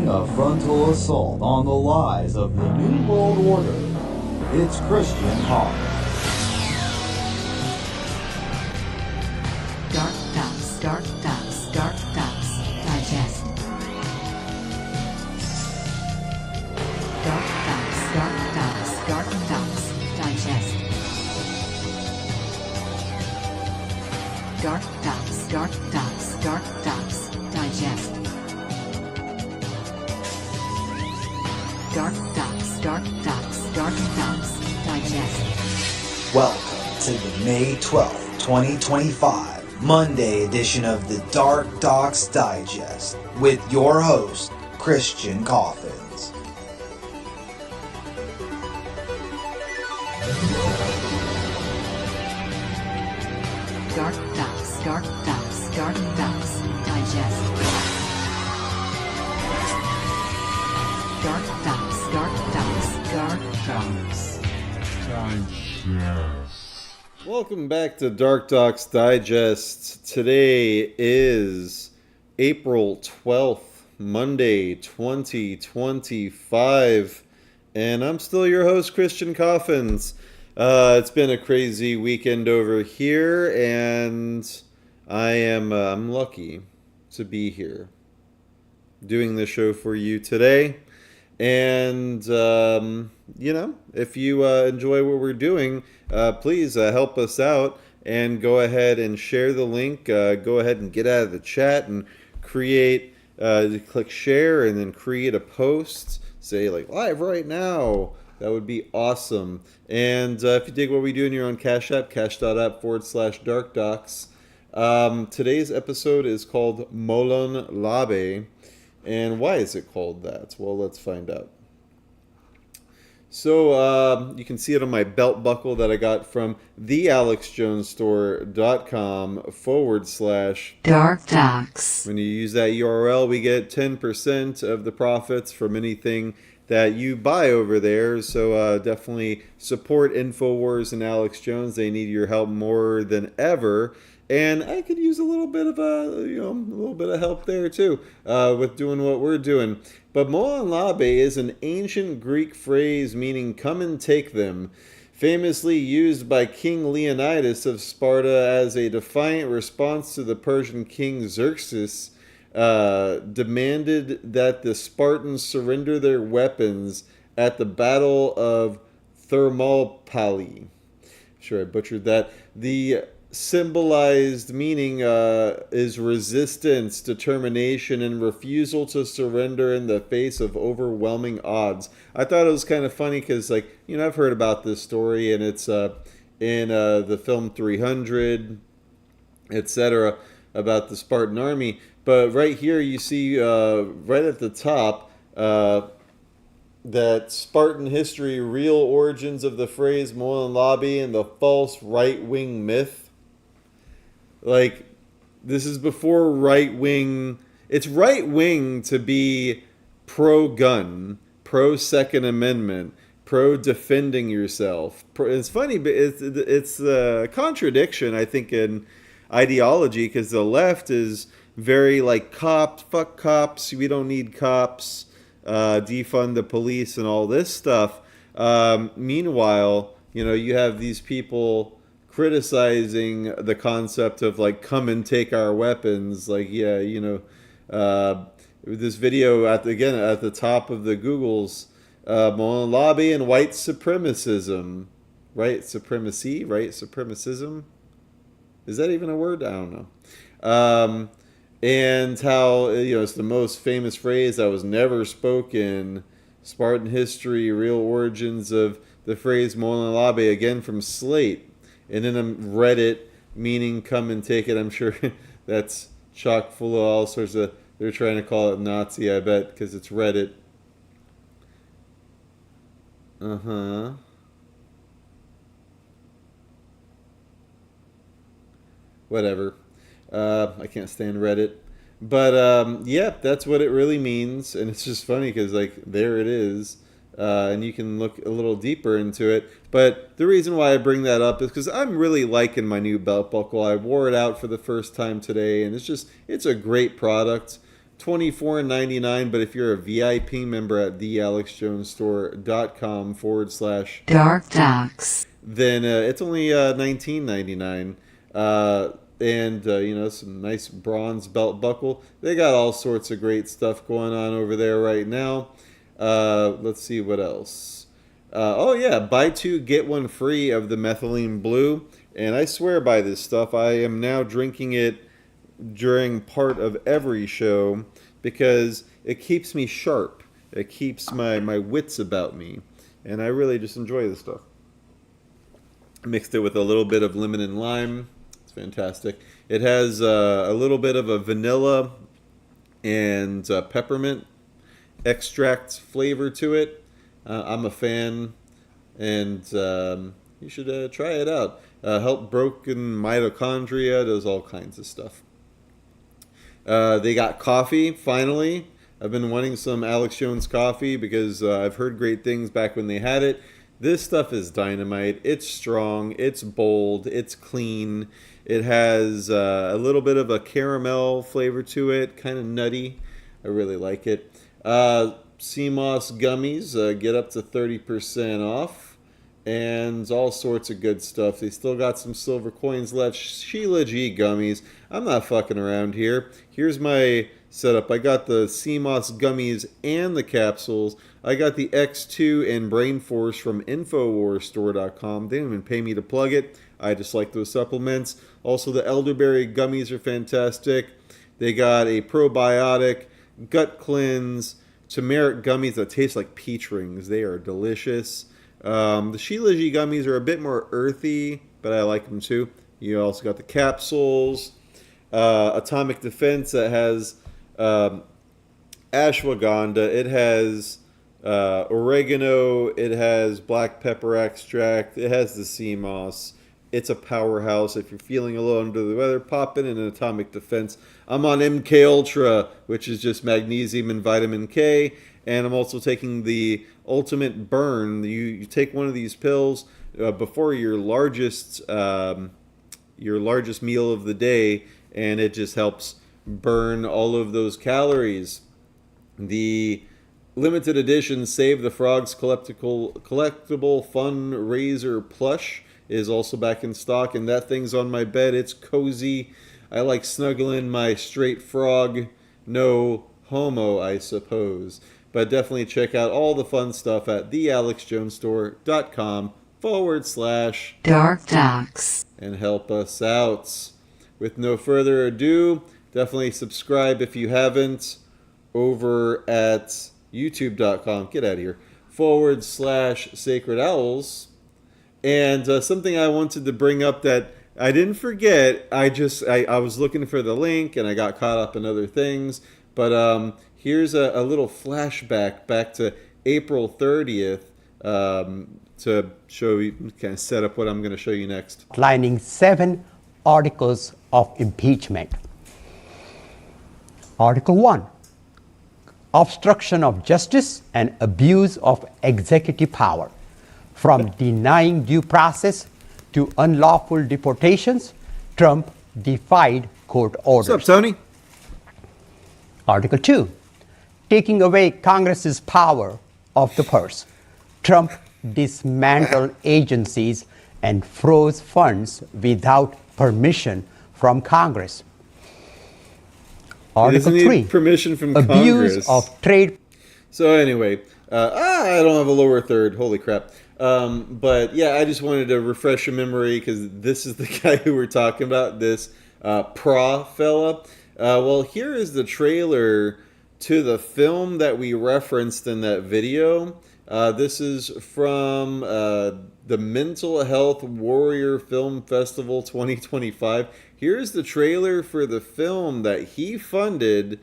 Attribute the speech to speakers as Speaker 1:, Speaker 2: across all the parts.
Speaker 1: mounting a frontal assault on the lies of the New World Order. It's Christian Coffins.
Speaker 2: DarkDox Digest. DarkDox Digest. DarkDox Digest. DarkDox Digest.
Speaker 3: Welcome to the May 12th, 2025, Monday edition of the DarkDox Digest with your host, Christian Coffins.
Speaker 2: DarkDox Digest. DarkDox
Speaker 4: Digest.
Speaker 5: Welcome back to DarkDox Digest. Today is April 12th, Monday, 2025, and I'm still your host, Christian Coffins. It's been a crazy weekend over here, and I'm lucky to be here doing the show for you today. And, if you enjoy what we're doing, please help us out and go ahead and share the link. Go ahead and get out of the chat and click share and then create a post. Say, like, live right now. That would be awesome. And if you dig what we do in your own Cash App, cash.app/DarkDox. Today's episode is called MOLON LABE. And why is it called that? Well, let's find out. So you can see it on my belt buckle that I got from thealexjonesstore.com/DarkDox. When you use that URL, we get 10% of the profits from anything that you buy over there. So definitely support InfoWars and Alex Jones. They need your help more than ever. And I could use a little bit of help there too, with doing what we're doing. But MOLON LABE is an ancient Greek phrase meaning "come and take them," famously used by King Leonidas of Sparta as a defiant response to the Persian king Xerxes demanded that the Spartans surrender their weapons at the Battle of Thermopylae. Sure, I butchered that. The symbolized meaning is resistance, determination, and refusal to surrender in the face of overwhelming odds. I thought it was kind of funny because, I've heard about this story, and it's in the film 300, etc., about the Spartan army. But right here you see right at the top that Spartan history, real origins of the phrase MOLON LABE and the false right-wing myth. This is before right-wing. It's right-wing to be pro-gun, pro-Second Amendment, pro-defending yourself. It's funny, but it's a contradiction, I think, in ideology, because the left is very cops, fuck cops, we don't need cops, defund the police and all this stuff. Meanwhile, you have these people criticizing the concept of come and take our weapons. This video at the top of the Googles, MOLON LABE and white supremacism. Right supremacism? Is that even a word? I don't know. And how it's the most famous phrase that was never spoken. Spartan history, real origins of the phrase MOLON LABE, again from Slate. And then Reddit, meaning come and take it. I'm sure that's chock full of all sorts of... They're trying to call it Nazi, I bet, because it's Reddit. Whatever. I can't stand Reddit. But, that's what it really means. And it's just funny because, there it is. And you can look a little deeper into it. But the reason why I bring that up is because I'm really liking my new belt buckle. I wore it out for the first time today, and it's a great product. $24.99, but if you're a VIP member at thealexjonesstore.com/,
Speaker 2: DarkDox.
Speaker 5: then it's only $19.99. And some nice bronze belt buckle. They got all sorts of great stuff going on over there right now. Let's see what else. Oh yeah, buy two get one free of the methylene blue, and I swear by this stuff. I am now drinking it during part of every show because it keeps me sharp. It keeps my wits about me, and I really just enjoy this stuff. Mixed it with a little bit of lemon and lime. It's fantastic. It has a little bit of a vanilla and peppermint extract flavor to it. I'm a fan, and you should try it out. Help broken mitochondria, does all kinds of stuff. They got coffee, finally. I've been wanting some Alex Jones coffee because I've heard great things back when they had it. This stuff is dynamite. It's strong, it's bold, it's clean. It has a little bit of a caramel flavor to it, kind of nutty. I really like it. CMOS gummies get up to 30% off, and all sorts of good stuff. They still got some silver coins left. Sheila G gummies. I'm not fucking around here. Here's my setup. I got the CMOS gummies and the capsules. I got the X2 and Brain Force from InfoWarsStore.com. They didn't even pay me to plug it. I just like those supplements. Also, the elderberry gummies are fantastic. They got a probiotic, gut cleanse, turmeric gummies that taste like peach rings. They are delicious. The Sheila G gummies are a bit more earthy, but I like them too. You also got the capsules, Atomic Defense that has ashwagandha. It has oregano. It has black pepper extract. It has the CMOS. It's a powerhouse. If you're feeling a little under the weather, pop in an Atomic Defense. I'm on MK Ultra, which is just magnesium and vitamin K. And I'm also taking the Ultimate Burn. You take one of these pills before your largest meal of the day, and it just helps burn all of those calories. The limited edition Save the Frogs collectible fundraiser plush is also back in stock, and that thing's on my bed. It's cozy. I like snuggling my straight frog. No homo, I suppose. But definitely check out all the fun stuff at thealexjonesstore.com/DarkDox
Speaker 2: and
Speaker 5: help us out. With no further ado, definitely subscribe if you haven't over at youtube.com. Get out of here. /Sacred Owls. And something I wanted to bring up that I didn't forget. I was looking for the link and I got caught up in other things. But here's a little flashback back to April 30th to show you, kind of set up what I'm going to show you next.
Speaker 4: Outlining 7 articles of impeachment. Article 1. Obstruction of justice and abuse of executive power. From denying due process to unlawful deportations, Trump defied court orders.
Speaker 5: What's up, Tony?
Speaker 4: Article 2. Taking away Congress's power of the purse. Trump dismantled agencies and froze funds without permission from Congress. Article 3.
Speaker 5: Permission from
Speaker 4: Abuse
Speaker 5: Congress.
Speaker 4: of trade.
Speaker 5: So anyway, I don't have a lower third. Holy crap. But yeah, I just wanted to refresh your memory because this is the guy who we're talking about, this fella. Well, here is the trailer to the film that we referenced in that video. This is from the Mental Health Warrior Film Festival 2025. Here's the trailer for the film that he funded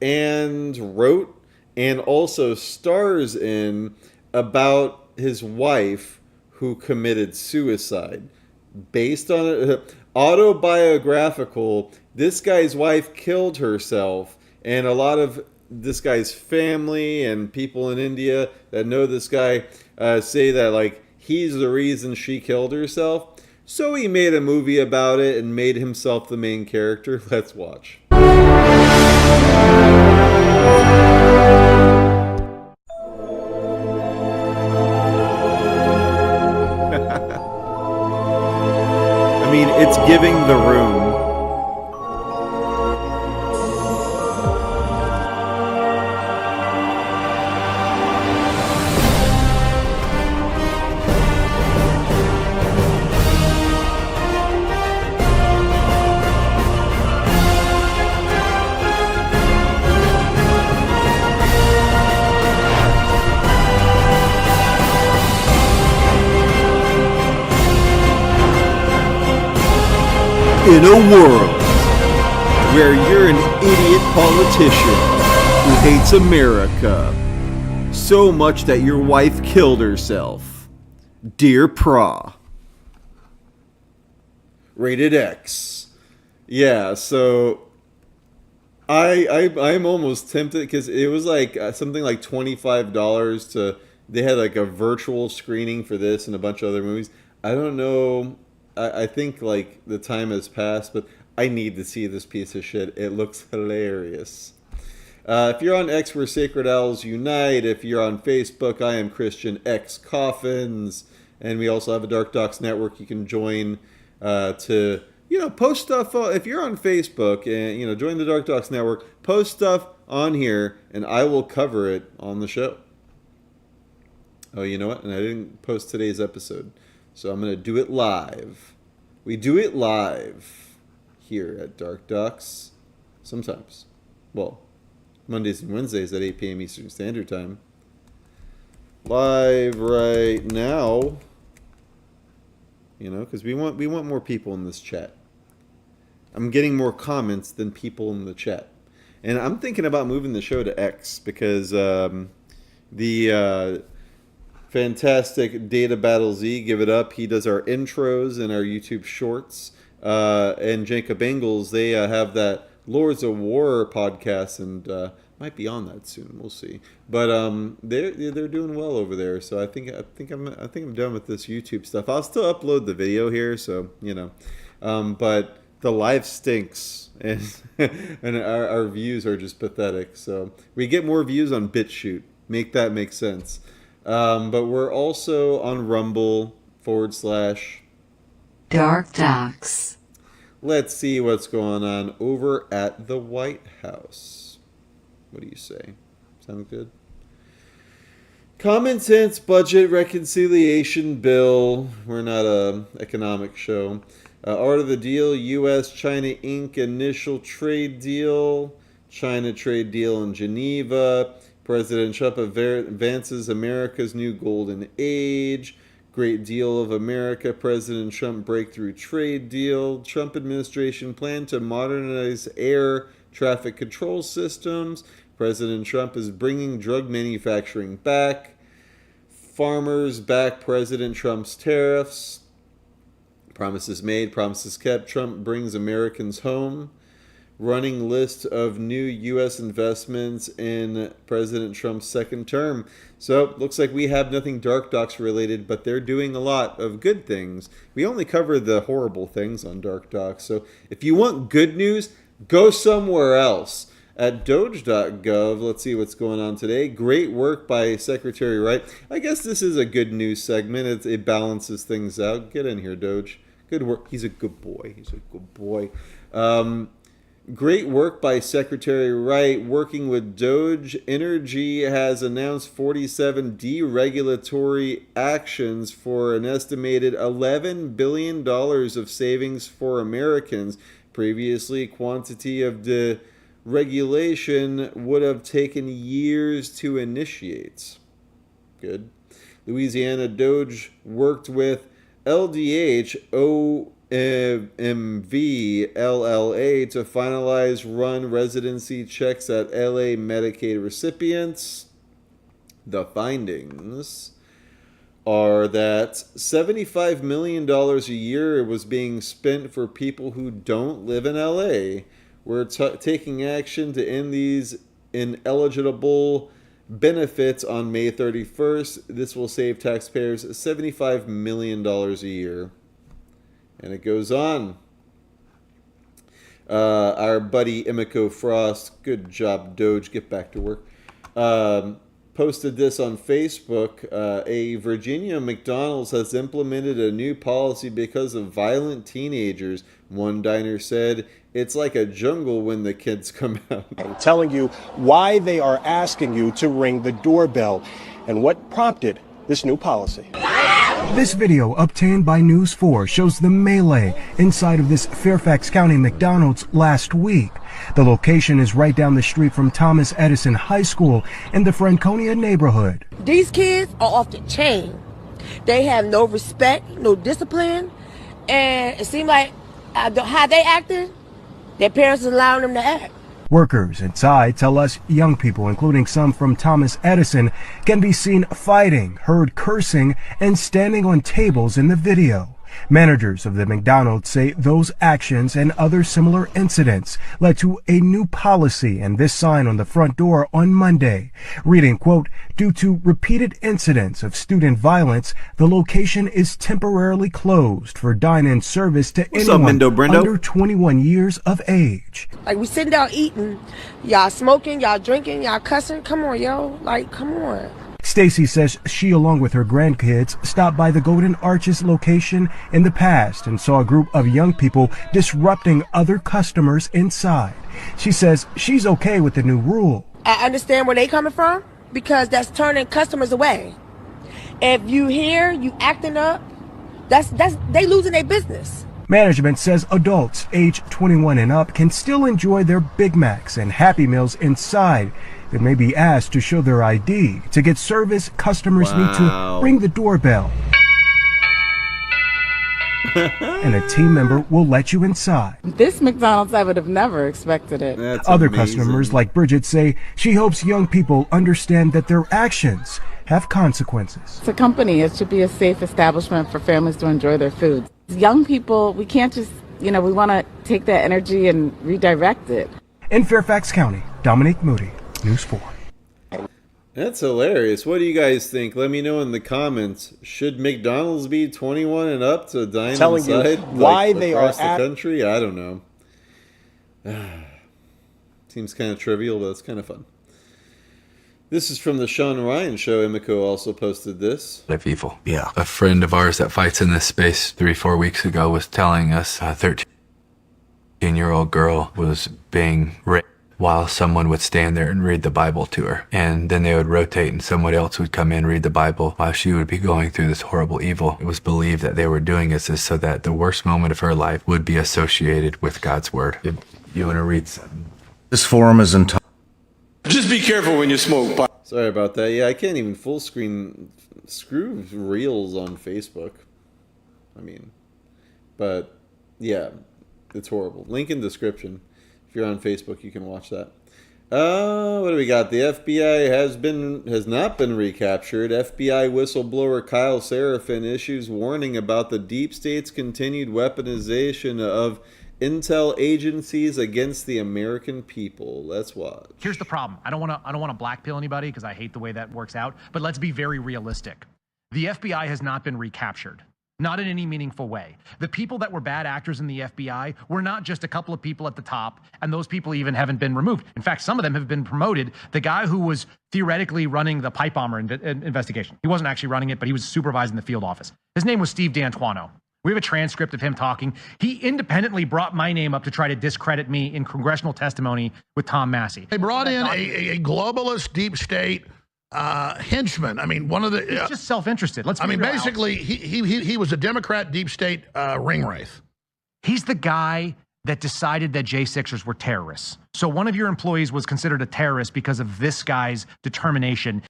Speaker 5: and wrote and also stars in, about his wife who committed suicide. Based on autobiographical, this guy's wife killed herself, and a lot of this guy's family and people in India that know this guy say that like he's the reason she killed herself. So he made a movie about it and made himself the main character. Let's watch. It's giving The Room. In a world where you're an idiot politician who hates America so much that your wife killed herself, dear Pa. Rated X. Yeah, so I'm almost tempted because it was like something like $25 to. They had like a virtual screening for this and a bunch of other movies. I don't know. I think like the time has passed, but I need to see this piece of shit. It looks hilarious. If you're on X, we're Sacred Owls Unite. If you're on Facebook, I am Christian X Coffins, and we also have a DarkDox network you can join to post stuff. If you're on Facebook and join the DarkDox network, post stuff on here, and I will cover it on the show. Oh, you know what? And I didn't post today's episode. So I'm going to do it live. We do it live here at DarkDox sometimes. Well, Mondays and Wednesdays at 8 p.m. Eastern Standard Time. Live right now. Because we want more people in this chat. I'm getting more comments than people in the chat. And I'm thinking about moving the show to X because the fantastic Data Battle Z, give it up. He does our intros and our YouTube shorts. And Jacob Engels, they have that Lords of War podcast, and might be on that soon. We'll see. But they're doing well over there. So I think I'm done with this YouTube stuff. I'll still upload the video here, so but the live stinks, and and our views are just pathetic. So we get more views on BitChute. Make that make sense. But we're also on Rumble /
Speaker 2: DarkDox.
Speaker 5: Let's see what's going on over at the White House. What do you say? Sound good? Common sense budget reconciliation bill. We're not a economic show. Art of the deal. U.S.-China Inc. initial trade deal. China trade deal in Geneva. President Trump advances America's new golden age. Great deal of America. President Trump breakthrough trade deal. Trump administration plan to modernize air traffic control systems. President Trump is bringing drug manufacturing back. Farmers back President Trump's tariffs. Promises made, promises kept. Trump brings Americans home. Running list of new U.S. investments in President Trump's second term. So, looks like we have nothing DarkDox related, but they're doing a lot of good things. We only cover the horrible things on DarkDox. So, if you want good news, go somewhere else. At Doge.gov, let's see what's going on today. Great work by Secretary Wright. I guess this is a good news segment. It balances things out. Get in here, Doge. Good work. He's a good boy. He's a good boy. Great work by Secretary Wright working with Doge. Energy has announced 47 deregulatory actions for an estimated $11 billion of savings for Americans. Previously, quantity of deregulation would have taken years to initiate. Good. Louisiana Doge worked with LDH OMV LLA to finalize run residency checks at LA Medicaid recipients. The findings are that $75 million a year was being spent for people who don't live in LA. We're taking action to end these ineligible benefits on May 31st. This will save taxpayers $75 million a year. And it goes on. Our buddy Emiko Frost, good job, Doge, get back to work. posted this on Facebook. A Virginia McDonald's has implemented a new policy because of violent teenagers. One diner said, "It's like a jungle when the kids come out."
Speaker 6: I'm telling you why they are asking you to ring the doorbell and what prompted this new policy.
Speaker 7: This video, obtained by News 4, shows the melee inside of this Fairfax County McDonald's last week. The location is right down the street from Thomas Edison High School in the Franconia neighborhood.
Speaker 8: These kids are off the chain. They have no respect, no discipline, and it seems like how they acting, their parents is allowing them to act.
Speaker 7: Workers inside tell us young people, including some from Thomas Edison, can be seen fighting, heard cursing, and standing on tables in the video. Managers of the McDonald's say those actions and other similar incidents led to a new policy and this sign on the front door on Monday, reading, quote, "Due to repeated incidents of student violence, the location is temporarily closed for dine-in service to anyone under 21 years of age."
Speaker 8: Like, we sitting down eating, y'all smoking, y'all drinking, y'all cussing. Come on, yo. Like, come on.
Speaker 7: Stacy says she, along with her grandkids, stopped by the Golden Arches location in the past and saw a group of young people disrupting other customers inside. She says she's okay with the new rule.
Speaker 8: I understand where they coming from because that's turning customers away. If you hear you acting up, that's they losing their business.
Speaker 7: Management says adults age 21 and up can still enjoy their Big Macs and Happy Meals inside. They may be asked to show their ID. To get service, customers need to ring the doorbell. And a team member will let you inside.
Speaker 9: This McDonald's, I would have never expected it.
Speaker 5: That's
Speaker 7: Other
Speaker 5: amazing.
Speaker 7: customers like Bridget say she hopes young people understand that their actions have consequences.
Speaker 9: It's a company. It should be a safe establishment for families to enjoy their food. Young people, we can't just, we want to take that energy and redirect it.
Speaker 7: In Fairfax County, Dominique Moody, News 4.
Speaker 5: That's hilarious. What do you guys think? Let me know in the comments. Should McDonald's be 21 and up to dine
Speaker 6: Telling you
Speaker 5: inside?
Speaker 6: why they are
Speaker 5: across the country? I don't know. Seems kind of trivial, but it's kind of fun. This is from the Sean Ryan Show. Emiko also posted this.
Speaker 10: Of evil. Yeah. A friend of ours that fights in this space 3-4 weeks ago was telling us a 13-year-old girl was being raped while someone would stand there and read the Bible to her. And then they would rotate and someone else would come in, read the Bible while she would be going through this horrible evil. It was believed that they were doing this so that the worst moment of her life would be associated with God's word. If you want to read something.
Speaker 11: This forum is entitled.
Speaker 6: Just be careful when you smoke pot.
Speaker 5: Sorry about that. Yeah, I can't even full screen screw reels on Facebook. But yeah, it's horrible. Link in description. If you're on Facebook, you can watch that. What do we got? The FBI has not been recaptured. FBI whistleblower Kyle Seraphin issues warning about the deep state's continued weaponization of intel agencies against the American people. Let's watch.
Speaker 12: Here's the problem. I don't want to black pill anybody because I hate the way that works out. But let's be very realistic. The FBI has not been recaptured. Not in any meaningful way. The people that were bad actors in the FBI were not just a couple of people at the top, and those people even haven't been removed. In fact, some of them have been promoted. The guy who was theoretically running the pipe bomber investigation, he wasn't actually running it, but he was supervising the field office. His name was Steve D'Antuono. We have a transcript of him talking. He independently brought my name up to try to discredit me in congressional testimony with Tom Massey.
Speaker 13: They brought in a globalist deep state henchman. One of the
Speaker 12: it's just self-interested.
Speaker 13: Basically, he was a Democrat deep state ring wraith.
Speaker 12: He's the guy that decided that J6ers were terrorists. So one of your employees was considered a terrorist because of this guy's determination.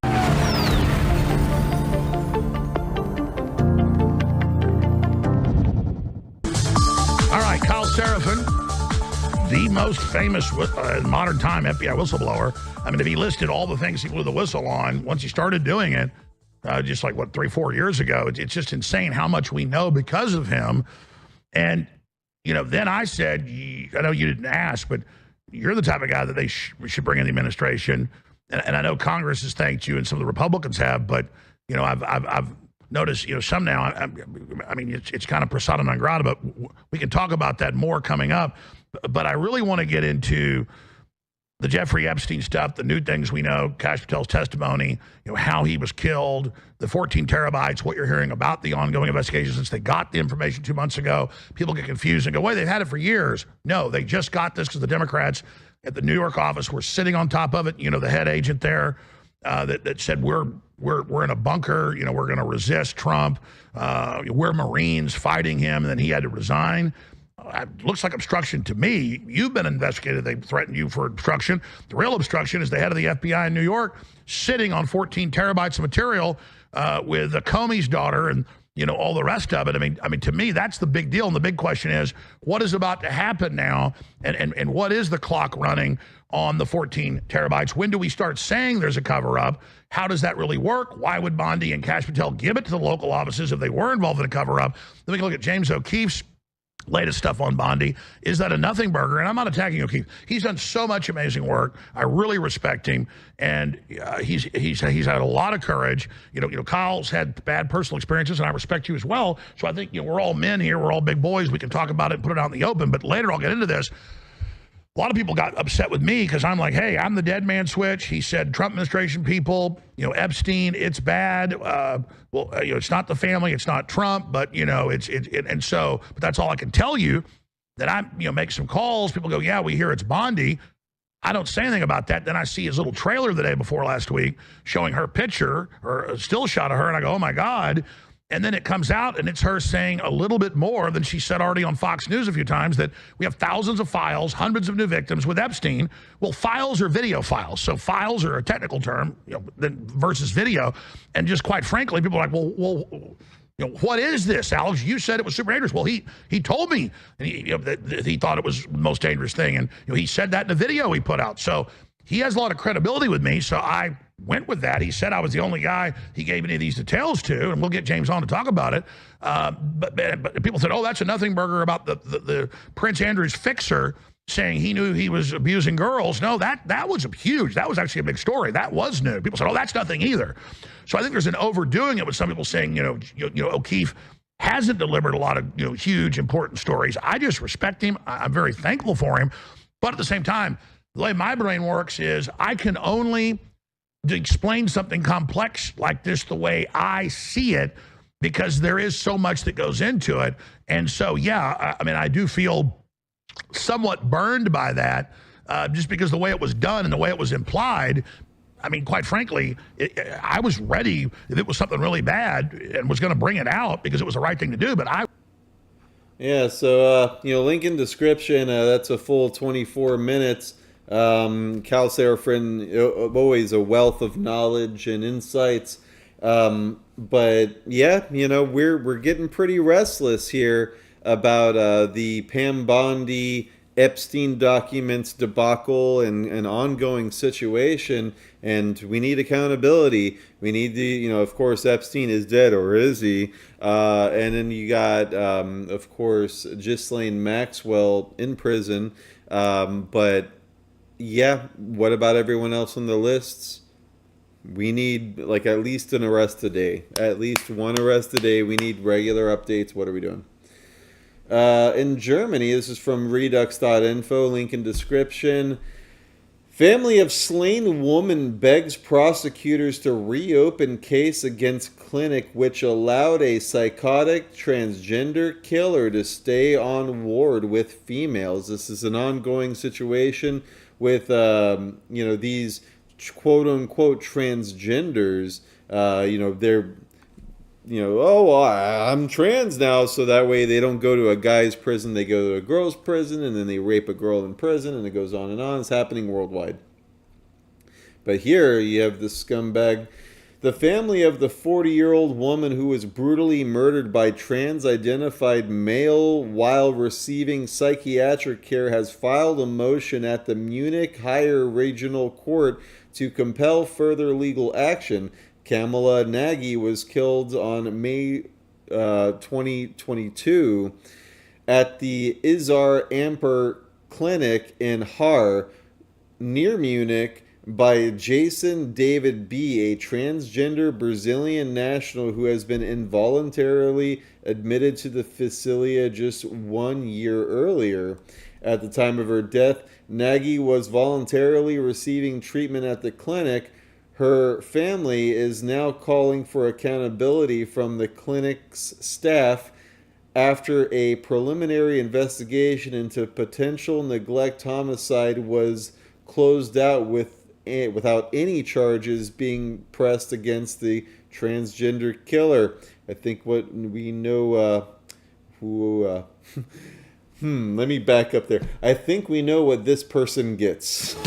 Speaker 13: All right, Kyle Seraphin, the most famous in modern time FBI whistleblower. If he listed all the things he blew the whistle on, once he started doing it, just like, 3-4 years ago, it's just insane how much we know because of him. And, then I said, I know you didn't ask, but you're the type of guy that they should bring in the administration. And I know Congress has thanked you and some of the Republicans have, but, I've noticed, some now, it's kind of persona non grata, but we can talk about that more coming up. But I really want to get into the Jeffrey Epstein stuff, the new things we know, Kash Patel's testimony, how he was killed, the 14 terabytes, what you're hearing about the ongoing investigation since they got the information 2 months ago. People get confused and go, wait, they've had it for years. No, they just got this because the Democrats at the New York office were sitting on top of it. The head agent there that said, we're in a bunker, we're going to resist Trump. We're Marines fighting him, and then he had to resign. It looks like obstruction to me. You've been investigated. They threatened you for obstruction. The real obstruction is the head of the FBI in New York sitting on 14 terabytes of material with Comey's daughter and all the rest of it. I mean, to me, that's the big deal. And the big question is, what is about to happen now? And what is the clock running on the 14 terabytes? When do we start saying there's a cover-up? How does that really work? Why would Bondi and Kash Patel give it to the local offices if they were involved in a cover-up? Then we can look at James O'Keefe's latest stuff on Bondi. Is that a nothing burger? And I'm not attacking O'Keefe. He's done so much amazing work. I really respect him, and he's had a lot of courage. Kyle's had bad personal experiences, and I respect you as well. So I think we're all men here. We're all big boys. We can talk about it and put it out in the open. But later I'll get into this. A lot of people got upset with me because I'm like, hey, I'm the dead man switch. He said Trump administration people, Epstein, it's bad. It's not the family, it's not Trump, but but that's all I can tell you. That I make some calls. People go, yeah, we hear it's Bondi. I don't say anything about that. Then I see his little trailer the day before last week showing her picture or a still shot of her, and I go, oh my God. And then it comes out, and it's her saying a little bit more than she said already on Fox News a few times, that we have thousands of files, hundreds of new victims with Epstein. Well, files are video files. So files are a technical term versus video. And just quite frankly, people are like, well, what is this, Alex? You said it was super dangerous. Well, he told me that he thought it was the most dangerous thing. And he said that in a video he put out. So he has a lot of credibility with me, so I went with that. He said I was the only guy he gave any of these details to, and we'll get James on to talk about it. But people said, oh, that's a nothing burger about the Prince Andrew's fixer saying he knew he was abusing girls. No, that was huge. That was actually a big story. That was new. People said, oh, that's nothing either. So I think there's an overdoing it with some people saying, O'Keefe hasn't delivered a lot of huge, important stories. I just respect him. I'm very thankful for him. But at the same time, the way my brain works is I can only explain something complex like this the way I see it, because there is so much that goes into it. And so, yeah, I mean, I do feel somewhat burned by that, just because the way it was done and the way it was implied. I mean, quite frankly, I was ready if it was something really bad and was going to bring it out because it was the right thing to do. But
Speaker 5: yeah, so, link in description. That's a full 24 minutes. Cal Serafin, always a wealth of knowledge and insights. But yeah, we're getting pretty restless here about the Pam Bondi Epstein documents debacle and ongoing situation, and we need accountability. We need the, of course, Epstein is dead, or is he? And then you got, of course, Ghislaine Maxwell in prison. But yeah, what about everyone else on the lists? We need at least an arrest a day. At least one arrest a day. We need regular updates. What are we doing? In Germany, this is from redux.info, link in description. Family of slain woman begs prosecutors to reopen case against clinic which allowed a psychotic transgender killer to stay on ward with females. This is an ongoing situation with, these quote-unquote transgenders. They're, I'm trans now, so that way they don't go to a guy's prison, they go to a girl's prison, and then they rape a girl in prison, and it goes on and on. It's happening worldwide. But here you have the scumbag. The family of the 40-year-old woman who was brutally murdered by trans-identified male while receiving psychiatric care has filed a motion at the Munich Higher Regional Court to compel further legal action. Kamala Nagy was killed on May 2022 at the Isar Amper Clinic in Haar, near Munich, by Jason David B., a transgender Brazilian national who has been involuntarily admitted to the facility just 1 year earlier. At the time of her death, Nagy was voluntarily receiving treatment at the clinic. Her family is now calling for accountability from the clinic's staff after a preliminary investigation into potential neglect homicide was closed out without any charges being pressed against the transgender killer. I think what we know, let me back up there. I think we know what this person gets.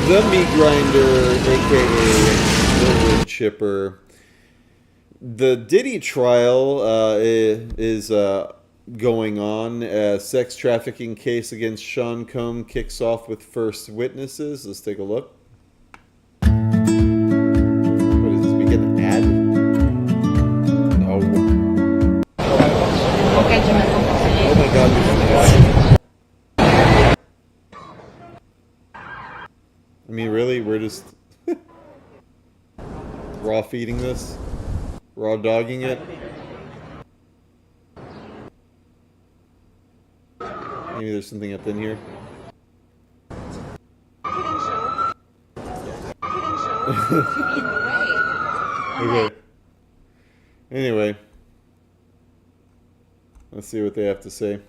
Speaker 5: The meat grinder, aka the wood chipper. The Diddy trial is going on. A sex trafficking case against Sean Combs kicks off with first witnesses. Let's take a look. What is this? We get an ad? No. Oh my god, we got an ad. I mean, really? We're just raw feeding this? Raw dogging it? Maybe there's something up in here. Okay. Anyway. Let's see what they have to say.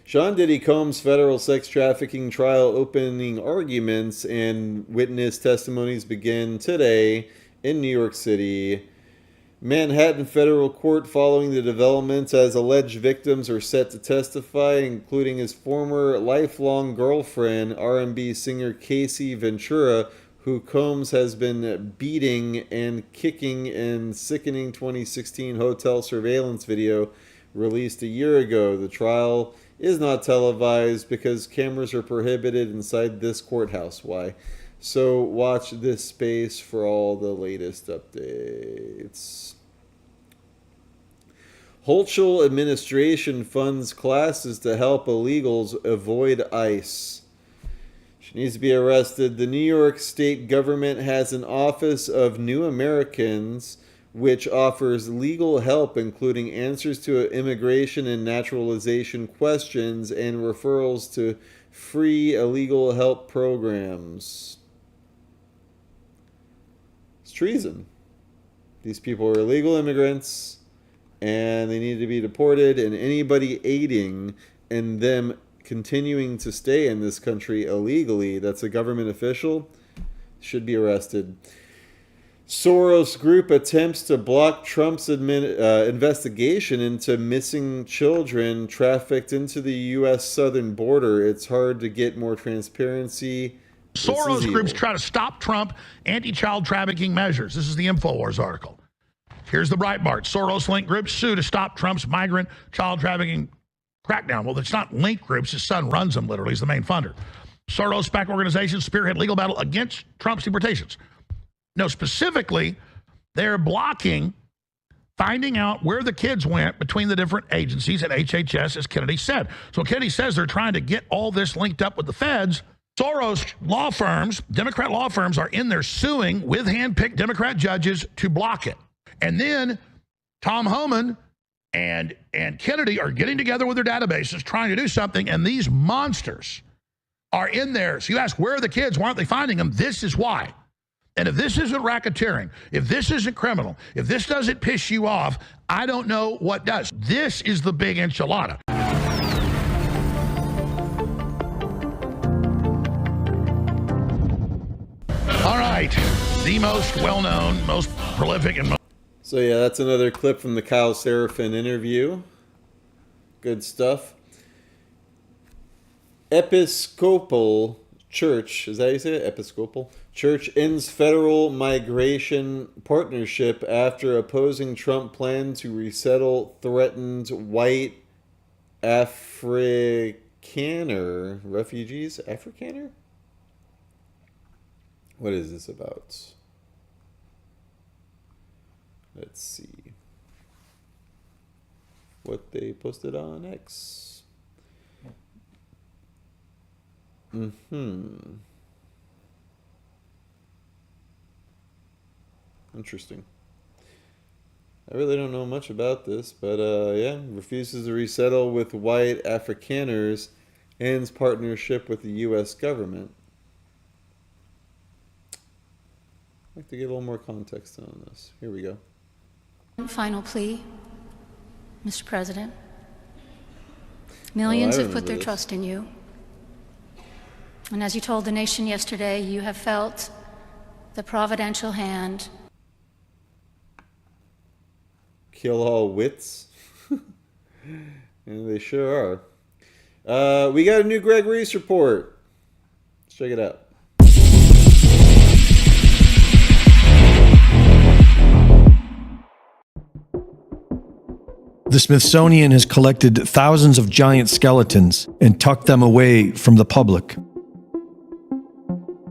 Speaker 5: Sean Diddy Combs' federal sex trafficking trial opening arguments and witness testimonies begin today in New York City. Manhattan federal court following the developments as alleged victims are set to testify, including his former lifelong girlfriend, R&B singer Casey Ventura, who Combs has been beating and kicking in sickening 2016 hotel surveillance video released a year ago. The trial is not televised because cameras are prohibited inside this courthouse. Why? So watch this space for all the latest updates. Hochul administration funds classes to help illegals avoid ICE. She needs to be arrested. The New York State government has an Office of New Americans which offers legal help, including answers to immigration and naturalization questions and referrals to free illegal help programs. It's treason. These people are illegal immigrants, and they need to be deported, and anybody aiding in them continuing to stay in this country illegally, that's a government official, should be arrested. Soros Group attempts to block Trump's investigation into missing children trafficked into the U.S. southern border. It's hard to get more transparency.
Speaker 13: Soros Group's try to stop Trump anti-child trafficking measures. This is the InfoWars article. Here's the Breitbart. Soros-linked groups sue to stop Trump's migrant child trafficking crackdown. Well, it's not linked groups. His son runs them, literally. He's the main funder. Soros-backed organizations spearhead legal battle against Trump's deportations. No, specifically, they're blocking finding out where the kids went between the different agencies at HHS, as Kennedy said. So Kennedy says they're trying to get all this linked up with the feds. Soros law firms, Democrat law firms, are in there suing with hand-picked Democrat judges to block it. And then Tom Homan and Kennedy are getting together with their databases trying to do something, and these monsters are in there. So you ask, where are the kids? Why aren't they finding them? This is why. And if this isn't racketeering, if this isn't criminal, if this doesn't piss you off, I don't know what does. This is the big enchilada. All right, the most well-known, most prolific, and
Speaker 5: So yeah, that's another clip from the Kyle Seraphin interview. Good stuff. Episcopal Church, is that how you say it? Episcopal Church ends federal migration partnership after opposing Trump plan to resettle threatened white Afrikaner refugees. Afrikaner? What is this about? Let's see. what they posted on X. Interesting. I really don't know much about this, but yeah, refuses to resettle with white Afrikaners, ends partnership with the U.S. government. I'd like to get a little more context on this. Here we go.
Speaker 11: Final plea, Mr. President. Millions have put their trust in you. And as you told the nation yesterday, you have felt the providential hand.
Speaker 5: Kill all wits. And they sure are. We got a new Greg Reese report. Let's check it out.
Speaker 14: The Smithsonian has collected thousands of giant skeletons and tucked them away from the public.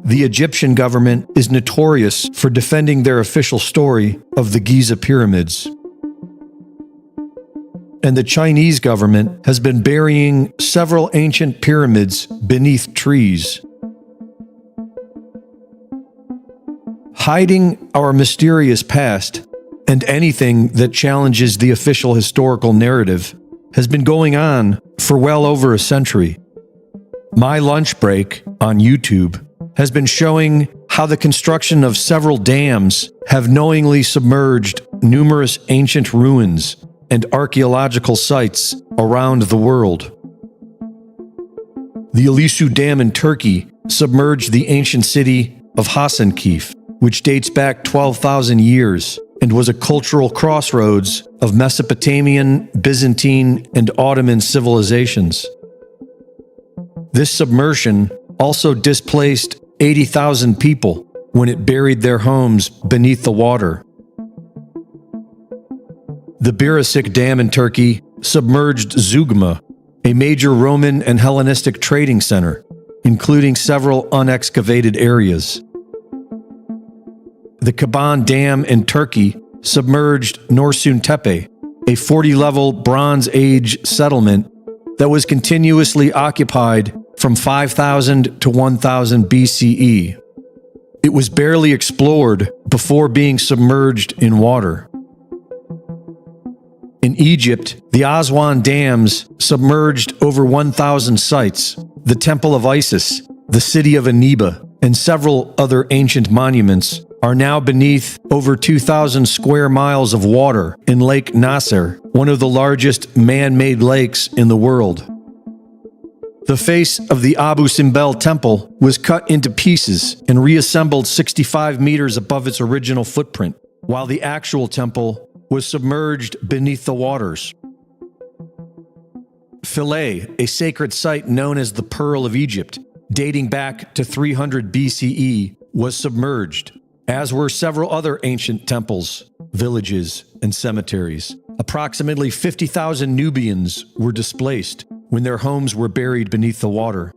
Speaker 14: The Egyptian government is notorious for defending their official story of the Giza pyramids. And the Chinese government has been burying several ancient pyramids beneath trees. Hiding our mysterious past and anything that challenges the official historical narrative has been going on for well over a century. My Lunch Break on YouTube has been showing how the construction of several dams have knowingly submerged numerous ancient ruins and archaeological sites around the world. The Ilisu Dam in Turkey submerged the ancient city of Hasankeyf, which dates back 12,000 years and was a cultural crossroads of Mesopotamian, Byzantine, and Ottoman civilizations. This submersion also displaced 80,000 people when it buried their homes beneath the water. The Birasik Dam in Turkey submerged Zeugma, a major Roman and Hellenistic trading center, including several unexcavated areas. The Kaban Dam in Turkey submerged Norsun Tepe, a 40-level Bronze Age settlement that was continuously occupied from 5000 to 1000 BCE. It was barely explored before being submerged in water. In Egypt, the Aswan dams submerged over 1,000 sites, the Temple of Isis, the city of Aniba, and several other ancient monuments are now beneath over 2,000 square miles of water in Lake Nasser, one of the largest man-made lakes in the world. The face of the Abu Simbel temple was cut into pieces and reassembled 65 meters above its original footprint, while the actual temple was submerged beneath the waters. Philae, a sacred site known as the Pearl of Egypt, dating back to 300 BCE, was submerged, as were several other ancient temples, villages, and cemeteries. Approximately 50,000 Nubians were displaced when their homes were buried beneath the water.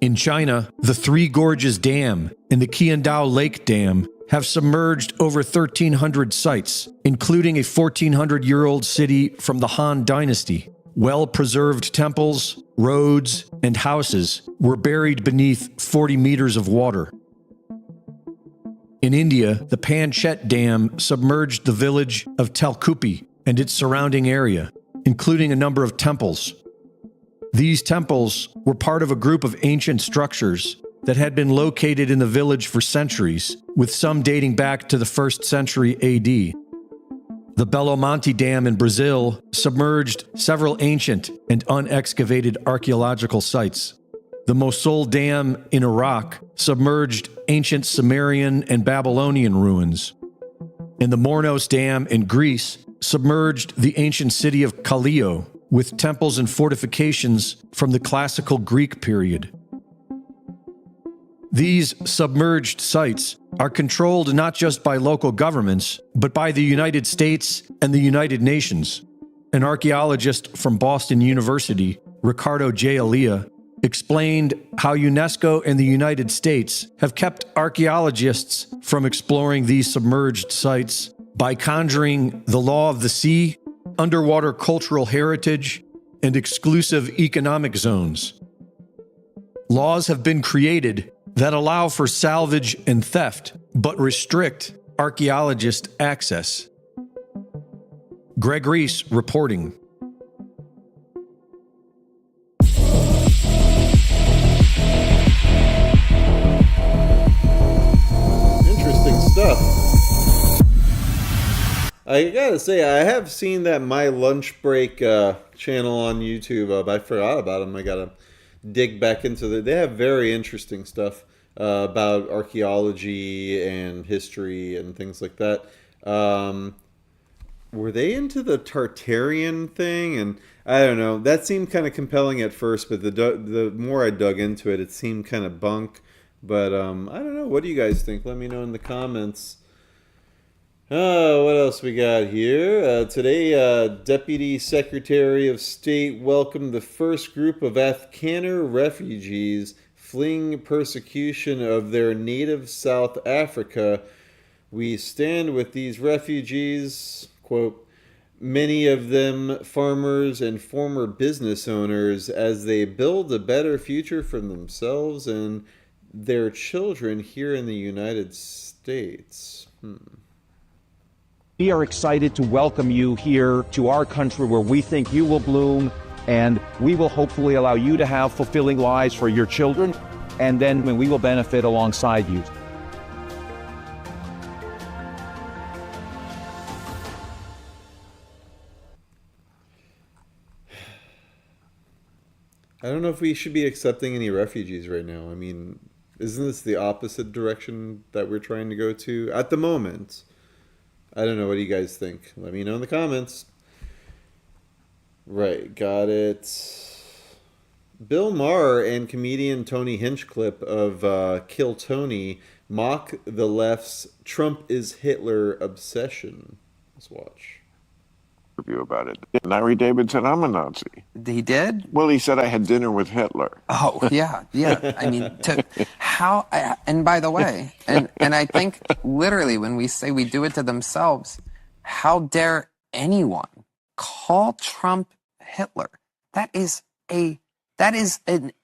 Speaker 14: In China, the Three Gorges Dam and the Qiandao Lake Dam have submerged over 1,300 sites, including a 1,400-year-old city from the Han Dynasty. Well-preserved temples, roads, and houses were buried beneath 40 meters of water. In India, the Panchet Dam submerged the village of Telkupi and its surrounding area, including a number of temples. These temples were part of a group of ancient structures that had been located in the village for centuries, with some dating back to the 1st century AD. The Belo Monte Dam in Brazil submerged several ancient and unexcavated archaeological sites. The Mosul Dam in Iraq submerged ancient Sumerian and Babylonian ruins. And the Mornos Dam in Greece submerged the ancient city of Kallio, with temples and fortifications from the classical Greek period. These submerged sites are controlled not just by local governments, but by the United States and the United Nations. An archaeologist from Boston University, Ricardo J. Alia, explained how UNESCO and the United States have kept archaeologists from exploring these submerged sites by conjuring the law of the sea underwater cultural heritage, and exclusive economic zones. Laws have been created that allow for salvage and theft, but restrict archaeologist access. Greg Reese reporting.
Speaker 5: Interesting stuff. I gotta say, I have seen that My Lunch Break channel on YouTube. I forgot about them. I gotta dig back into it. They have very interesting stuff about archaeology and history and things like that. Were they into the Tartarian thing? And I don't know. That seemed kind of compelling at first, but the more I dug into it, it seemed kind of bunk. But I don't know. What do you guys think? Let me know in the comments. What else we got here? Today, Deputy Secretary of State welcomed the first group of Afghaner refugees fleeing persecution of their native South Africa. We stand with these refugees, quote, many of them farmers and former business owners, as they build a better future for themselves and their children here in the United States.
Speaker 15: We are excited to welcome you here to our country where we think you will bloom, and we will hopefully allow you to have fulfilling lives for your children, and then we will benefit alongside you.
Speaker 5: I don't know if we should be accepting any refugees right now. I mean, isn't this the opposite direction that we're trying to go to at the moment? I don't know. What do you guys think? Let me know in the comments. Right, got it. Bill Maher and comedian Tony Hinchcliffe of Kill Tony mock the left's Trump is Hitler obsession. Let's watch.
Speaker 16: Review about it. Larry David said I'm a Nazi.
Speaker 17: He did?
Speaker 16: Well, he said I had dinner with Hitler.
Speaker 17: Oh, yeah, yeah. I mean, and by the way, and I think literally when we say we do it to themselves, how dare anyone call Trump Hitler? That is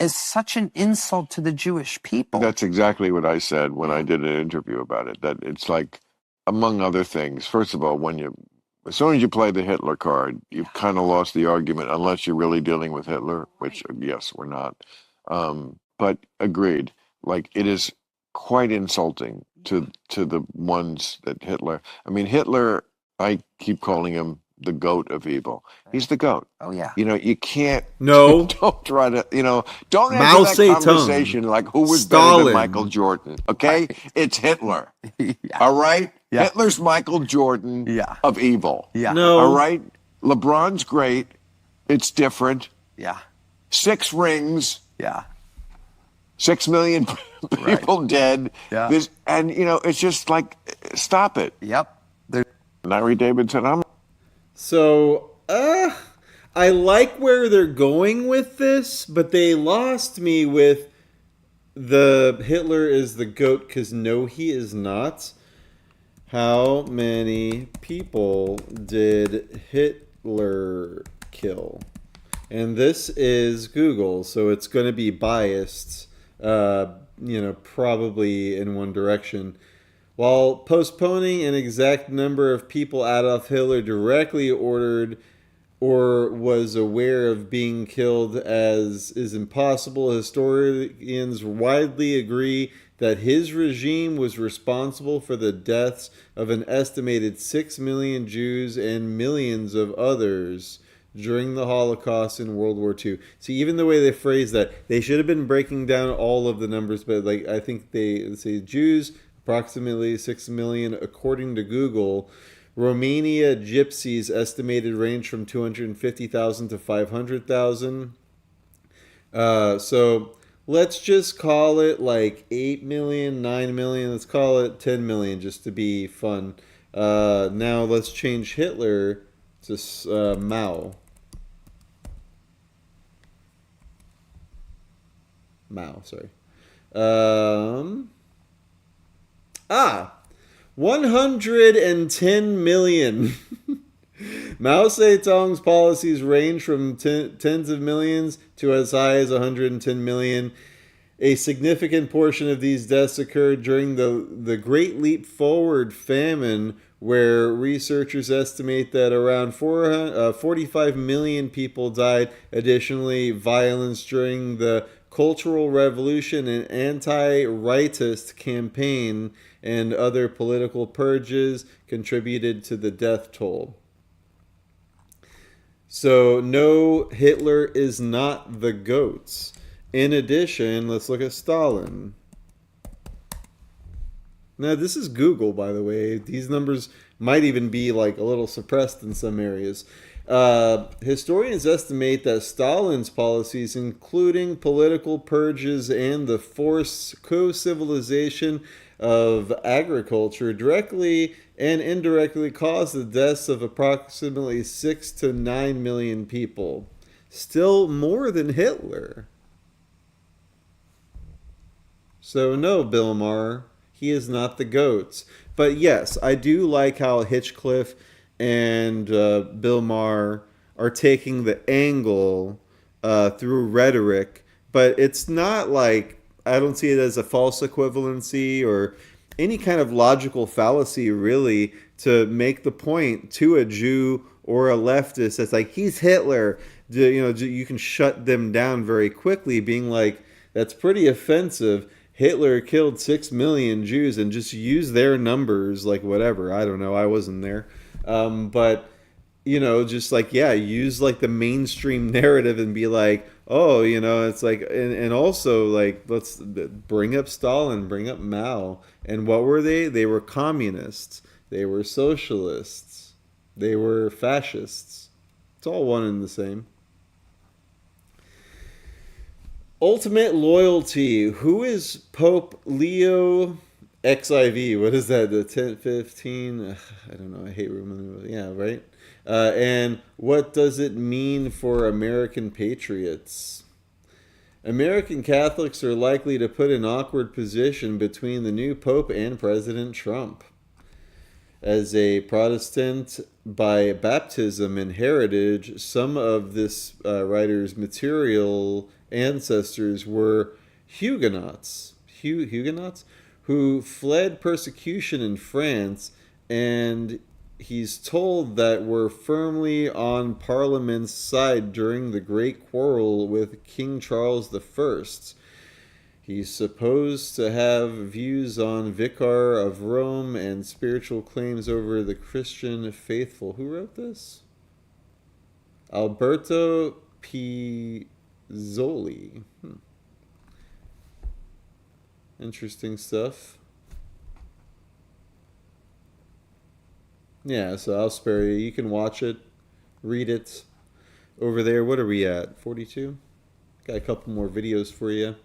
Speaker 17: such an insult to the Jewish people.
Speaker 16: That's exactly what I said when I did an interview about it. That it's like, among other things, first of all, as soon as you play the Hitler card, you've kind of lost the argument, unless you're really dealing with Hitler, which, yes, we're not. But agreed. Like, it is quite insulting to the ones that Hitler... I mean, Hitler, I keep calling him the goat of evil. He's the goat.
Speaker 17: Oh, yeah.
Speaker 16: You know, you can't...
Speaker 5: No.
Speaker 16: Don't try to, don't
Speaker 5: Mao
Speaker 16: answer that
Speaker 5: Zedong.
Speaker 16: conversation like who was
Speaker 5: Stalin.
Speaker 16: better than Michael Jordan, okay? It's Hitler.
Speaker 17: Yeah.
Speaker 16: All right?
Speaker 17: Yeah.
Speaker 16: Hitler's Michael Jordan of evil.
Speaker 17: Yeah.
Speaker 5: No.
Speaker 16: All right? LeBron's great. It's different.
Speaker 17: Yeah.
Speaker 16: 6 rings.
Speaker 17: Yeah.
Speaker 16: 6 million people dead.
Speaker 17: Yeah.
Speaker 16: It's just like, stop it.
Speaker 17: Yep.
Speaker 16: Larry David said,
Speaker 5: So, I like where they're going with this, but they lost me with the Hitler is the goat, because no, he is not. How many people did Hitler kill? And this is Google, so it's going to be biased, probably in one direction. While postponing an exact number of people Adolf Hitler directly ordered or was aware of being killed as is impossible, historians widely agree that his regime was responsible for the deaths of an estimated 6 million Jews and millions of others during the Holocaust and World War II. See, even the way they phrase that, they should have been breaking down all of the numbers, but I think they say Jews, approximately 6 million according to Google. Romania gypsies estimated range from 250,000 to 500,000. So let's just call it like 8 million, 9 million. Let's call it 10 million just to be fun. Now let's change Hitler to Mao. Mao, sorry. 110 million. Mao Zedong's policies range from tens of millions to as high as 110 million. A significant portion of these deaths occurred during the Great Leap Forward famine, where researchers estimate that around 45 million people died. Additionally, violence during the Cultural Revolution and anti-rightist campaign and other political purges contributed to the death toll. So, no, Hitler is not the GOAT. In addition, let's look at Stalin. Now, this is Google, by the way. These numbers might even be like a little suppressed in some areas. Historians estimate that Stalin's policies, including political purges and the forced co-civilization of agriculture, directly and indirectly caused the deaths of approximately 6 to 9 million people. Still more than Hitler. So no, Bill Maher, he is not the GOAT. But yes, I do like how Hinchcliffe and Bill Maher are taking the angle through rhetoric, but it's not like, I don't see it as a false equivalency or any kind of logical fallacy, really, to make the point to a Jew or a leftist that's like, he's Hitler. You can shut them down very quickly, being like, that's pretty offensive. Hitler killed 6 million Jews, and just use their numbers, like whatever. I don't know. I wasn't there. But, just like, yeah, use like the mainstream narrative and be like, oh, it's like, and also like, let's bring up Stalin, bring up Mao. And what were they? They were communists. They were socialists. They were fascists. It's all one and the same. Ultimate loyalty. Who is Pope Leo XIV? What is that? The 1015? I don't know. I hate remembering. Yeah, right? And what does it mean for American patriots? American Catholics are likely to put an awkward position between the new Pope and President Trump. As a Protestant by baptism and heritage, some of this writer's material ancestors were Huguenots who fled persecution in France, and he's told that were firmly on Parliament's side during the Great Quarrel with King Charles I. He's supposed to have views on Vicar of Rome and spiritual claims over the Christian faithful. Who wrote this? Alberto Pizzoli. Interesting stuff. Yeah, so I'll spare you. You can watch it, read it over there. What are we at? 42? Got a couple more videos for you.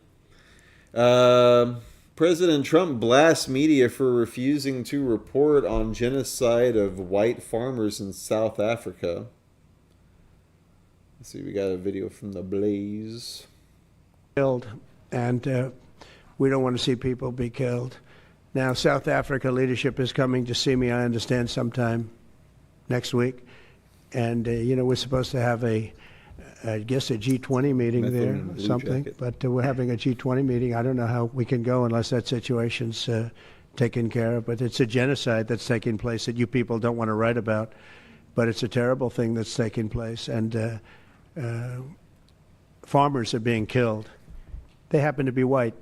Speaker 5: President Trump blasts media for refusing to report on genocide of white farmers in South Africa. Let's see, we got a video from the Blaze.
Speaker 18: Killed, and we don't want to see people be killed. Now, South Africa leadership is coming to see me, I understand, sometime next week. And, we're supposed to have I guess a G20 meeting there or something. Jacket. But we're having a G20 meeting. I don't know how we can go unless that situation's taken care of. But it's a genocide that's taking place that you people don't want to write about. But it's a terrible thing that's taking place. And farmers are being killed. They happen to be white.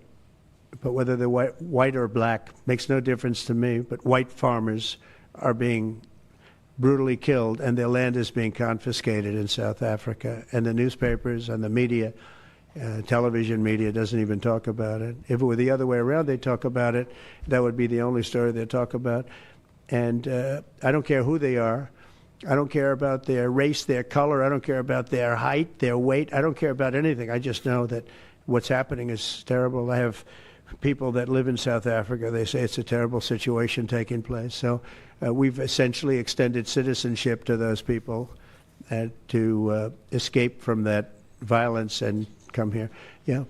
Speaker 18: But whether they're white or black makes no difference to me. But white farmers are being brutally killed, and their land is being confiscated in South Africa. And the newspapers and the media, television media, doesn't even talk about it. If it were the other way around, they'd talk about it. That would be the only story they'd talk about. And I don't care who they are. I don't care about their race, their color. I don't care about their height, their weight. I don't care about anything. I just know that what's happening is terrible. I have people that live in South Africa. They say it's a terrible situation taking place. So we've essentially extended citizenship to those people to escape from that violence and come here. Yeah.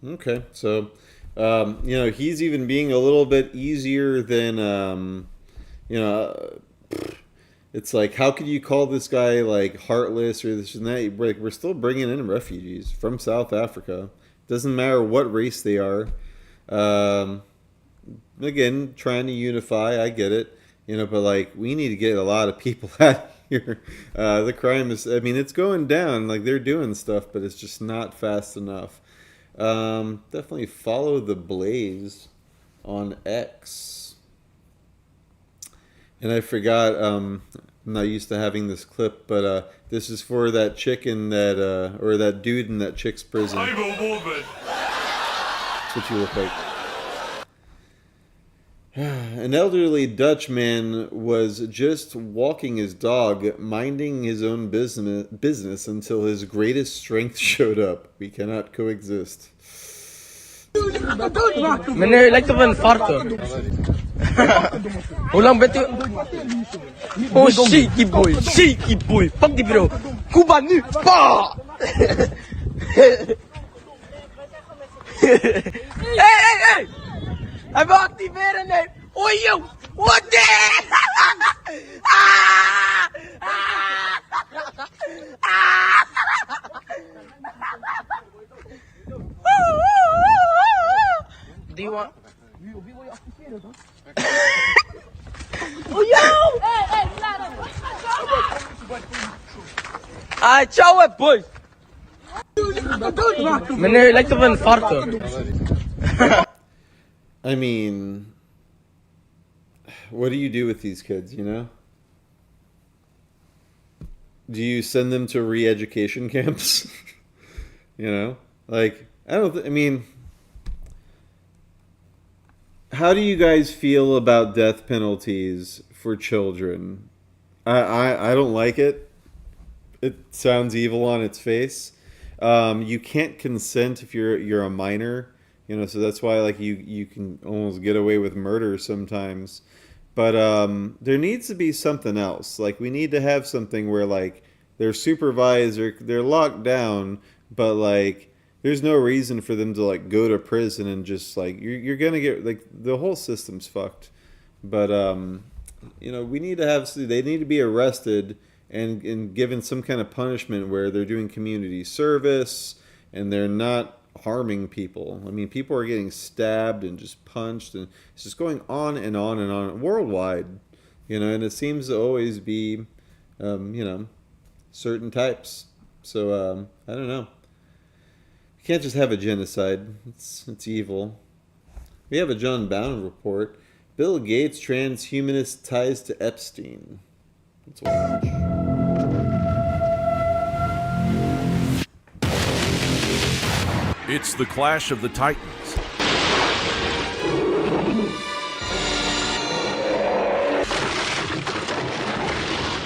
Speaker 5: Okay. So, he's even being a little bit easier than, It's like, how could you call this guy like heartless or this and that? We're still bringing in refugees from South Africa. Doesn't matter what race they are. Again, trying to unify. I get it, but like we need to get a lot of people out here. The crime is, I mean, it's going down. Like they're doing stuff, but it's just not fast enough. Definitely follow the Blaze on X. And I forgot, I'm not used to having this clip, but this is for that chick in that, or that dude in that chick's prison. I'm a woman. That's what you look like. An elderly Dutch man was just walking his dog, minding his own business until his greatest strength showed up. We cannot coexist.
Speaker 19: Meneer, lijkt op een varken. Hoe lang bent u? Oh, shaky boy, shaky boy. Pak die bro. Cuba nu. Pa! Hey! Hij wil activeren, nee. Oei, joh. What the? Do you want? Wie wil je activeren dan? Oh, yo! Hey, laat hem. Ciao, boys. Meneer, lijkt op een varken.
Speaker 5: I mean, what do you do with these kids, Do you send them to re-education camps? Like, I mean, how do you guys feel about death penalties for children? I don't like it. It sounds evil on its face. You can't consent if you're a minor. So that's why like you can almost get away with murder sometimes. But there needs to be something else. Like we need to have something where like they're supervised or they're locked down, but like there's no reason for them to like go to prison and just like you're gonna get like the whole system's fucked. But we need to have, they need to be arrested and given some kind of punishment where they're doing community service and they're not harming people. I mean, people are getting stabbed and just punched, and it's just going on and on and on worldwide, and it seems to always be, certain types. So, I don't know. You can't just have a genocide. It's evil. We have a John Bowne report. Bill Gates transhumanist ties to Epstein. Let's watch.
Speaker 20: It's the Clash of the Titans.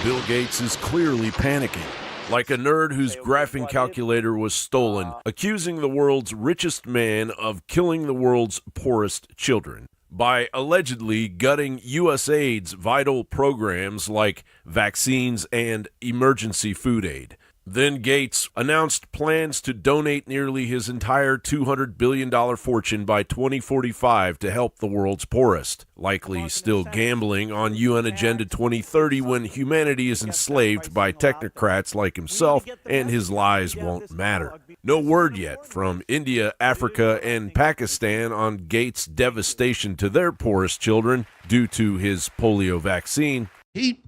Speaker 20: Bill Gates is clearly panicking, like a nerd whose graphing calculator was stolen, accusing the world's richest man of killing the world's poorest children by allegedly gutting USAID's vital programs like vaccines and emergency food aid. Then Gates announced plans to donate nearly his entire $200 billion fortune by 2045 to help the world's poorest, likely still gambling on UN Agenda 2030 when humanity is enslaved by technocrats like himself and his lies won't matter. No word yet from India, Africa, and Pakistan on Gates' devastation to their poorest children due to his polio vaccine.
Speaker 13: He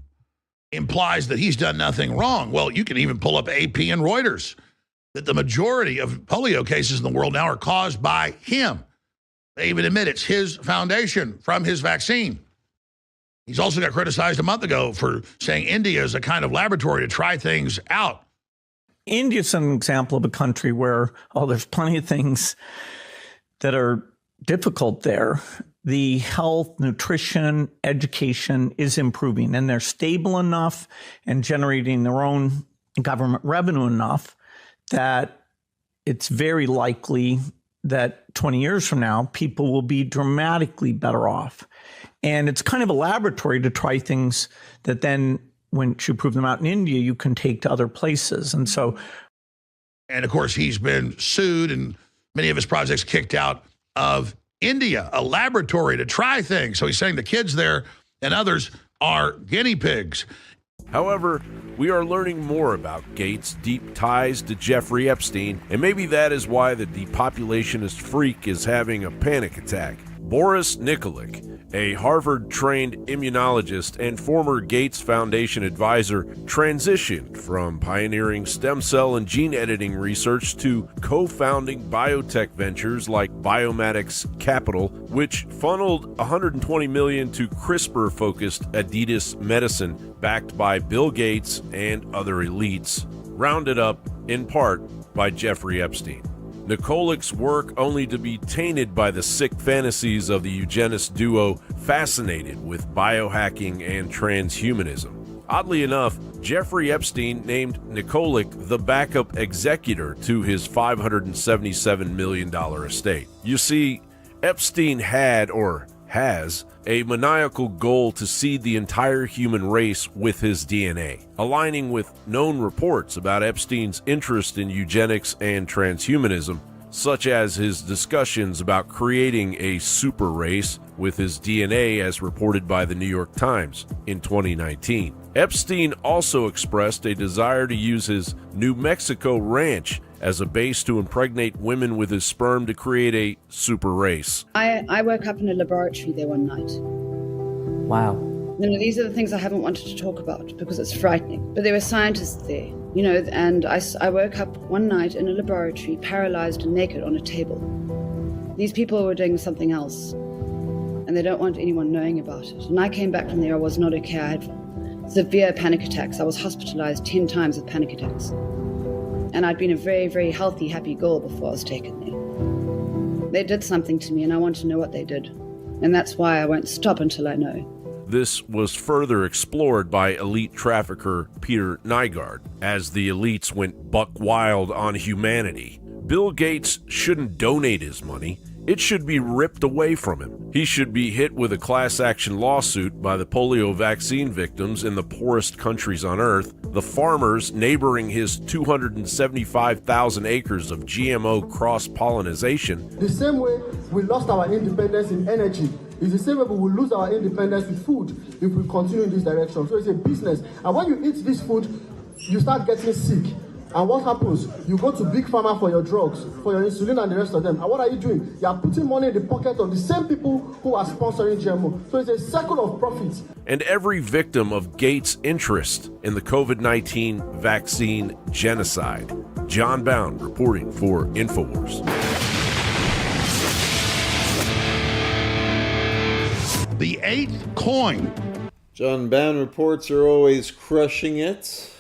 Speaker 13: implies that he's done nothing wrong. Well, you can even pull up AP and Reuters that the majority of polio cases in the world now are caused by him. They even admit it's his foundation from his vaccine. He's also got criticized a month ago for saying India is a kind of laboratory to try things out.
Speaker 21: India's an example of a country where, there's plenty of things that are difficult there. The health, nutrition, education is improving, and they're stable enough and generating their own government revenue enough that it's very likely that 20 years from now, people will be dramatically better off. And it's kind of a laboratory to try things that then, once you prove them out in India, you can take to other places. And so.
Speaker 13: And of course, he's been sued and many of his projects kicked out of India, a laboratory to try things. So he's saying the kids there and others are guinea pigs.
Speaker 20: However, we are learning more about Gates' deep ties to Jeffrey Epstein, and maybe that is why the depopulationist freak is having a panic attack. Boris Nikolic, a Harvard-trained immunologist and former Gates Foundation advisor, transitioned from pioneering stem cell and gene editing research to co-founding biotech ventures like Biomatics Capital, which funneled $120 million to CRISPR-focused Adidas Medicine, backed by Bill Gates and other elites, rounded up in part by Jeffrey Epstein. Nikolic's work only to be tainted by the sick fantasies of the eugenist duo fascinated with biohacking and transhumanism. Oddly enough, Jeffrey Epstein named Nikolic the backup executor to his $577 million estate. You see, Epstein had, or has, a maniacal goal to seed the entire human race with his DNA, aligning with known reports about Epstein's interest in eugenics and transhumanism, such as his discussions about creating a super race with his DNA as reported by the New York Times in 2019. Epstein also expressed a desire to use his New Mexico ranch as a base to impregnate women with his sperm to create a super race.
Speaker 1: I woke up in a laboratory there one night.
Speaker 22: Wow.
Speaker 1: These are the things I haven't wanted to talk about because it's frightening. But there were scientists there, and I woke up one night in a laboratory, paralyzed and naked on a table. These people were doing something else, and they don't want anyone knowing about it. And I came back from there, I was not okay. I had severe panic attacks. I was hospitalized 10 times with panic attacks. And I'd been a very, very healthy, happy girl before I was taken there. They did something to me, and I want to know what they did. And that's why I won't stop until I know.
Speaker 20: This was further explored by elite trafficker Peter Nygaard, as the elites went buck wild on humanity. Bill Gates shouldn't donate his money. It should be ripped away from him. He should be hit with a class action lawsuit by the polio vaccine victims in the poorest countries on Earth, the farmers neighboring his 275,000 acres of GMO cross-pollination.
Speaker 23: The same way we lost our independence in energy, it's the same way we will lose our independence with food if we continue in this direction. So it's a business. And when you eat this food, you start getting sick. And what happens? You go to big pharma for your drugs, for your insulin and the rest of them. And what are you doing? You are putting money in the pocket of the same people who are sponsoring GMO. So it's a circle of profits.
Speaker 20: And every victim of Gates' interest in the COVID-19 vaccine genocide. John Bound reporting for InfoWars.
Speaker 13: The eighth coin.
Speaker 5: John Bound reports are always crushing it.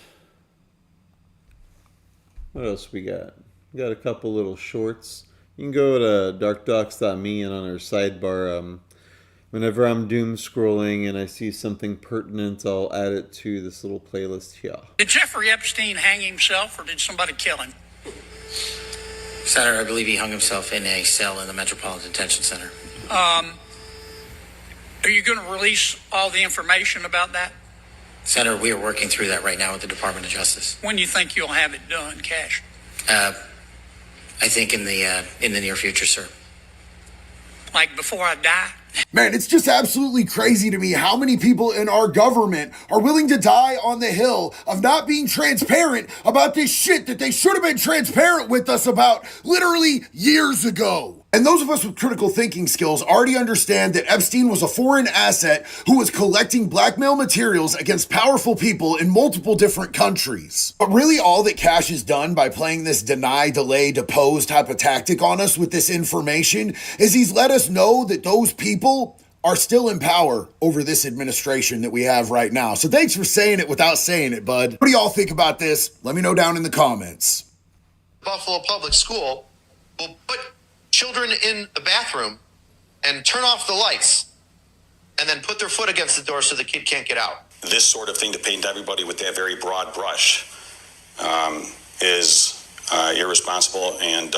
Speaker 5: What else we got? We got a couple little shorts. You can go to darkdox.me, and on our sidebar, whenever I'm doom scrolling and I see something pertinent, I'll add it to this little playlist here.
Speaker 24: Did Jeffrey Epstein hang himself, or did somebody kill him?
Speaker 25: Senator, I believe he hung himself in a cell in the Metropolitan Detention Center.
Speaker 24: Are you going to release all the information about that?
Speaker 25: Senator, we are working through that right now with the Department of Justice.
Speaker 24: When do you think you'll have it done, Cash?
Speaker 25: I think in the near future, sir.
Speaker 24: Like before I die?
Speaker 26: Man, it's just absolutely crazy to me how many people in our government are willing to die on the hill of not being transparent about this shit that they should have been transparent with us about literally years ago. And those of us with critical thinking skills already understand that Epstein was a foreign asset who was collecting blackmail materials against powerful people in multiple different countries. But really all that Cash has done by playing this deny, delay, depose type of tactic on us with this information is he's let us know that those people are still in power over this administration that we have right now. So thanks for saying it without saying it, bud. What do y'all think about this? Let me know down in the comments.
Speaker 27: Buffalo Public School will put children in the bathroom and turn off the lights and then put their foot against the door so the kid can't get out.
Speaker 28: This sort of thing to paint everybody with that very broad brush is irresponsible and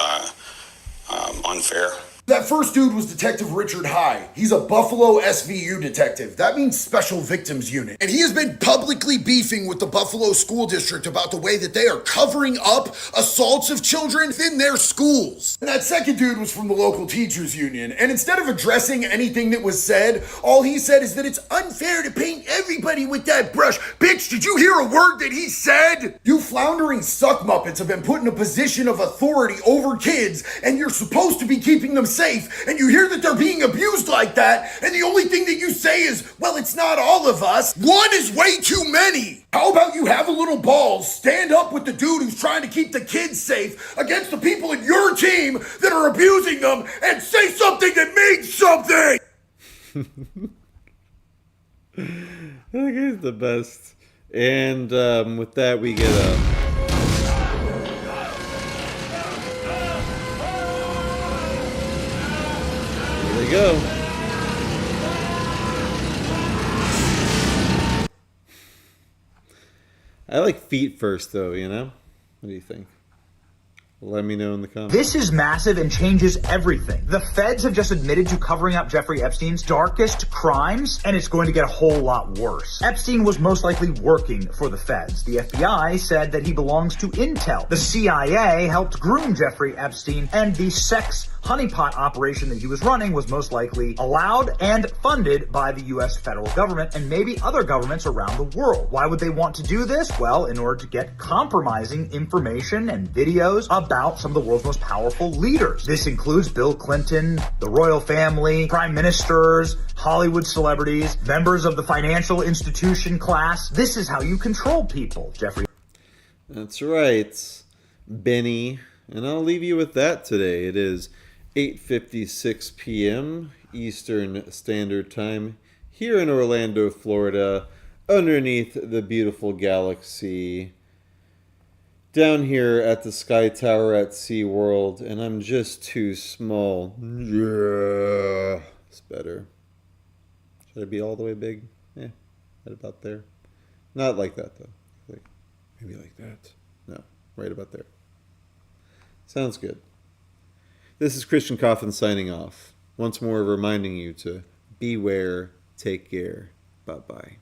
Speaker 28: unfair.
Speaker 26: That first dude was Detective Richard High. He's a Buffalo SVU detective. That means Special Victims Unit. And he has been publicly beefing with the Buffalo School District about the way that they are covering up assaults of children within their schools. And that second dude was from the local teachers union. And instead of addressing anything that was said, all he said is that it's unfair to paint every everybody with that brush. Bitch, did you hear a word that he said? You floundering suck muppets have been put in a position of authority over kids, and you're supposed to be keeping them safe, and you hear that they're being abused like that, and the only thing that you say is, well, it's not all of us. One is way too many. How about you have a little balls, stand up with the dude who's trying to keep the kids safe against the people in your team that are abusing them, and say something that means something!
Speaker 5: That guy's the best. And with that, we get a... There they go. I like feet first, though, you know? What do you think? Let me know in the comments.
Speaker 2: This is massive and changes everything. The feds have just admitted to covering up Jeffrey Epstein's darkest crimes, and it's going to get a whole lot worse. Epstein was most likely working for the feds. The FBI said that he belongs to Intel. The CIA helped groom Jeffrey Epstein, and the sex honeypot operation that he was running was most likely allowed and funded by the U.S. federal government and maybe other governments around the world. Why would they want to do this? Well, in order to get compromising information and videos about some of the world's most powerful leaders. This includes Bill Clinton, the royal family, prime ministers, Hollywood celebrities, members of the financial institution class. This is how you control people, Jeffrey.
Speaker 5: That's right, Benny. And I'll leave you with that today. It is 8:56 p.m. Eastern Standard Time here in Orlando, Florida, underneath the beautiful galaxy, down here at the Sky Tower at SeaWorld, and I'm just too small. Yeah, it's better. Should I be all the way big? Yeah, right about there. Not like that, though. Like, maybe like that. No, right about there. Sounds good. This is Christian Coffin signing off. Once more reminding you to beware, take care, bye-bye.